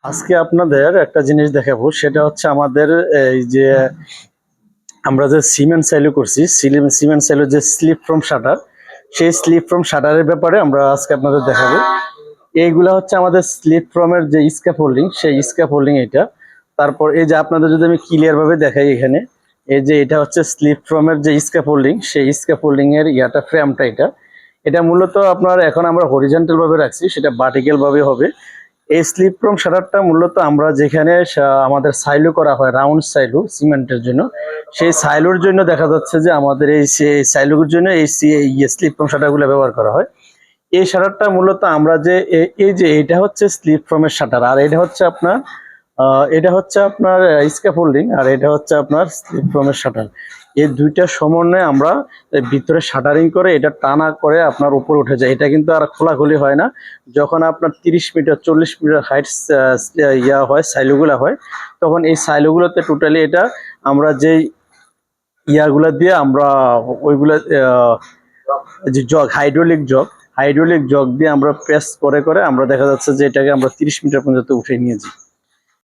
আজকে আপনাদের একটা জিনিস দেখাবো, সেটা হচ্ছে আমাদের এই যে আমরা যে সিমেন্ট সাইলো করছি, সিমেন্ট সাইলো যে স্লিপ ফ্রম শাটার, সেই স্লিপ ফ্রম শাটারের ব্যাপারে আমরা আজকে আপনাদের দেখাবো। এইগুলা হচ্ছে আমাদের স্লিপ ফ্রমের যে স্ক্যাফোল্ডিং, সেই স্ক্যাফোল্ডিং এটা। তারপর এই যে আপনাদের যদি আমি ক্লিয়ার ভাবে দেখাই, এখানে এই যে এটা হচ্ছে স্লিপ ফ্রমের যে স্ক্যাফোল্ডিং, সেই স্ক্যাফোল্ডিং এর ইয়াটা ফ্রেমটা এটা। এটা মূলত আপনার এখন আমরা হরিজন্টাল ভাবে রাখছি, সেটা ভার্টিক্যাল ভাবে হবে। এই স্লিপ ফ্রম শাটারটা মূলত আমরা যেখানে আমাদের সাইলো করা হয়, রাউন্ড সাইলো সিমেন্টের জন্য, সেই সাইলোর জন্য দেখা যাচ্ছে যে আমাদের এই সাইলোর জন্য এই স্লিপ ফ্রম শাটারগুলো ব্যবহার করা হয়। এই শাটারটা মূলত আমরা যে এই যে এটা হচ্ছে স্লিপ ফ্রমের শাটার, আর এটা হচ্ছে আপনার স্ক্যাফোল্ডিং, আর এটা হচ্ছে আপনার স্লিপ ফ্রমের শাটার। এই দুইটা সমন্বয়ে আমরা ভিতরে শাটারিং করে এটা টানা করে আপনার উপর উঠে যায়। এটা কিন্তু আর খোলাখুলি হয় না। যখন আপনার 30 মিটার 40 মিটার হাইট ইয়া হয়, সাইলোগুলা হয়, তখন এই সাইলোগুলোতে টোটালি এটা আমরা যেই ইয়াগুলা দিয়ে আমরা ওইগুলা যে জগ, হাইড্রোলিক জগ দিয়ে আমরা প্রেস করে করে আমরা দেখা যাচ্ছে যে এটাকে আমরা 30 মিটার পর্যন্ত উঠে নিয়েছি।